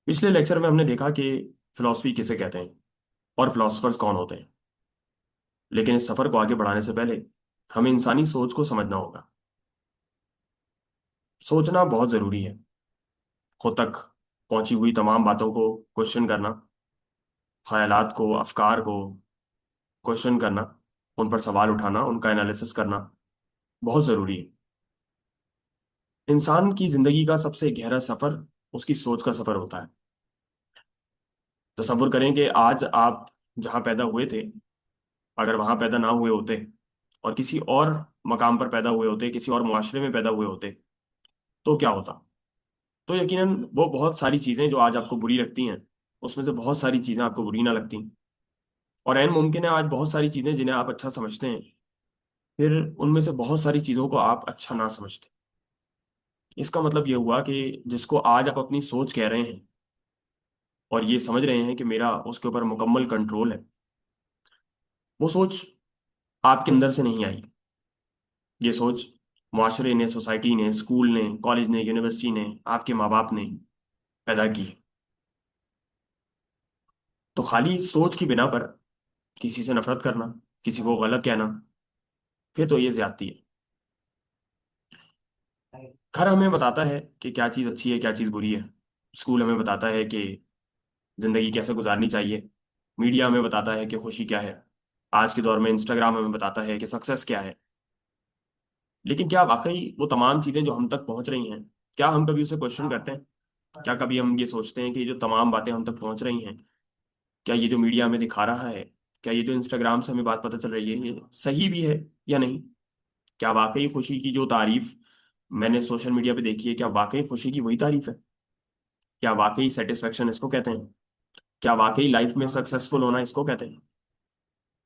पिछले लेक्चर में हमने देखा कि फिलॉसफी किसे कहते हैं और फिलोसफर्स कौन होते हैं। लेकिन इस सफर को आगे बढ़ाने से पहले हमें इंसानी सोच को समझना होगा। सोचना बहुत जरूरी है। खुद तक पहुंची हुई तमाम बातों को क्वेश्चन करना, ख्यालात को, अफकार को क्वेश्चन करना, उन पर सवाल उठाना, उनका एनालिसिस करना बहुत जरूरी है। इंसान की जिंदगी का सबसे गहरा सफर उसकी सोच का सफर होता है। तसव्वुर करें कि आज आप जहां पैदा हुए थे, अगर वहां पैदा ना हुए होते और किसी और मकाम पर पैदा हुए होते, किसी और मुआशरे में पैदा हुए होते, तो क्या होता। तो यकीनन वो बहुत सारी चीजें जो आज आपको बुरी लगती हैं, उसमें से बहुत सारी चीजें आपको बुरी ना लगती। और ऐन मुमकिन है आज बहुत सारी चीजें जिन्हें आप अच्छा समझते हैं, फिर उनमें से बहुत सारी चीजों को आप अच्छा ना समझते। इसका मतलब ये हुआ कि जिसको आज आप अपनी सोच कह रहे हैं और ये समझ रहे हैं कि मेरा उसके ऊपर मुकम्मल कंट्रोल है, वो सोच आपके अंदर से नहीं आई। ये सोच मुआशरे ने, सोसाइटी ने, स्कूल ने, कॉलेज ने, यूनिवर्सिटी ने, आपके माँ बाप ने पैदा की है। तो खाली सोच की बिना पर किसी से नफरत करना, किसी को गलत कहना, फिर तो ये ज्यादती है। घर हमें बताता है कि क्या चीज़ अच्छी है, क्या चीज़ बुरी है। स्कूल हमें बताता है कि जिंदगी कैसे गुजारनी चाहिए। मीडिया हमें बताता है कि खुशी क्या है। आज के दौर में इंस्टाग्राम हमें बताता है कि सक्सेस क्या है। लेकिन क्या वाकई वो तमाम चीज़ें जो हम तक पहुंच रही हैं, क्या हम कभी उसे क्वेश्चन करते हैं? क्या कभी हम ये सोचते हैं कि ये जो तमाम बातें हम तक पहुंच रही हैं, क्या ये जो मीडिया हमें दिखा रहा है, क्या ये जो इंस्टाग्राम से हमें बात पता चल रही है, ये सही भी है या नहीं? क्या वाकई खुशी की जो तारीफ मैंने सोशल मीडिया पे देखी है, क्या वाकई खुशी की वही तारीफ है? क्या वाकई सेटिस्फेक्शन इसको कहते हैं? क्या वाकई लाइफ में सक्सेसफुल होना इसको कहते हैं?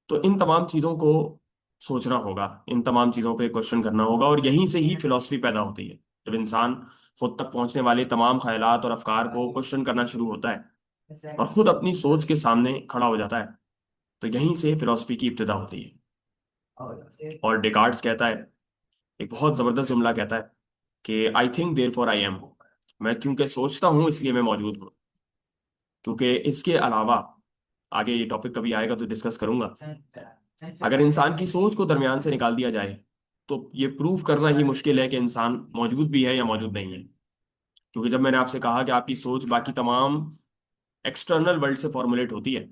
तो इन तमाम चीज़ों को सोचना होगा, इन तमाम चीज़ों पे क्वेश्चन करना होगा, और यहीं से ही फिलॉसफी पैदा होती है। जब इंसान खुद तक पहुंचने वाले तमाम ख्यालात और अफकार को क्वेश्चन करना शुरू होता है और खुद अपनी सोच के सामने खड़ा हो जाता है, तो यहीं से फिलॉसफी की इब्तिदा होती है। और डेकार्ड्स कहता है, एक बहुत जबरदस्त जुमला कहता है कि I think therefore I am. मैं क्योंकि सोचता हूं इसलिए मैं मौजूद हूं। क्योंकि इसके अलावा आगे ये टॉपिक कभी आएगा तो डिस्कस करूंगा, अगर इंसान की सोच को दरमियान से निकाल दिया जाए तो ये प्रूव करना ही मुश्किल है कि इंसान मौजूद भी है या मौजूद नहीं है। क्योंकि जब मैंने आपसे कहा कि आपकी सोच बाकी तमाम एक्सटर्नल वर्ल्ड से फॉर्मुलेट होती है,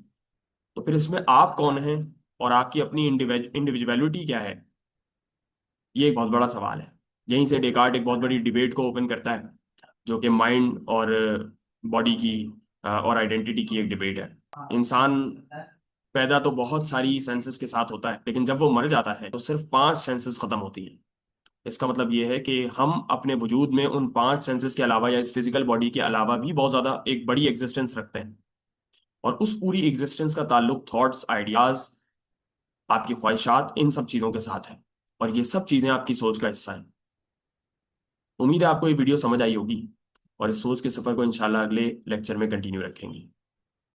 तो फिर इसमें आप कौन हैं और आपकी अपनी इंडिविजुअलिटी क्या है, ये एक बहुत बड़ा सवाल है। यहीं से डेकार्ट एक बहुत बड़ी डिबेट को ओपन करता है, जो कि माइंड और बॉडी की और आइडेंटिटी की एक डिबेट है। इंसान पैदा तो बहुत सारी सेंसेस के साथ होता है, लेकिन जब वो मर जाता है तो सिर्फ 5 सेंसेस खत्म होती हैं। इसका मतलब ये है कि हम अपने वजूद में उन 5 सेंसेस के अलावा या इस फिजिकल बॉडी के अलावा भी बहुत ज्यादा एक बड़ी एग्जिस्टेंस रखते हैं। और उस पूरी एग्जिस्टेंस का ताल्लुक थॉट्स, आइडियाज, आपकी ख्वाहिशात, इन सब चीजों के साथ है। और ये सब चीजें आपकी सोच का हिस्सा हैं। उम्मीद है आपको ये वीडियो समझ आई होगी और इस सोच के सफर को इंशाल्लाह अगले लेक्चर में कंटिन्यू रखेंगे।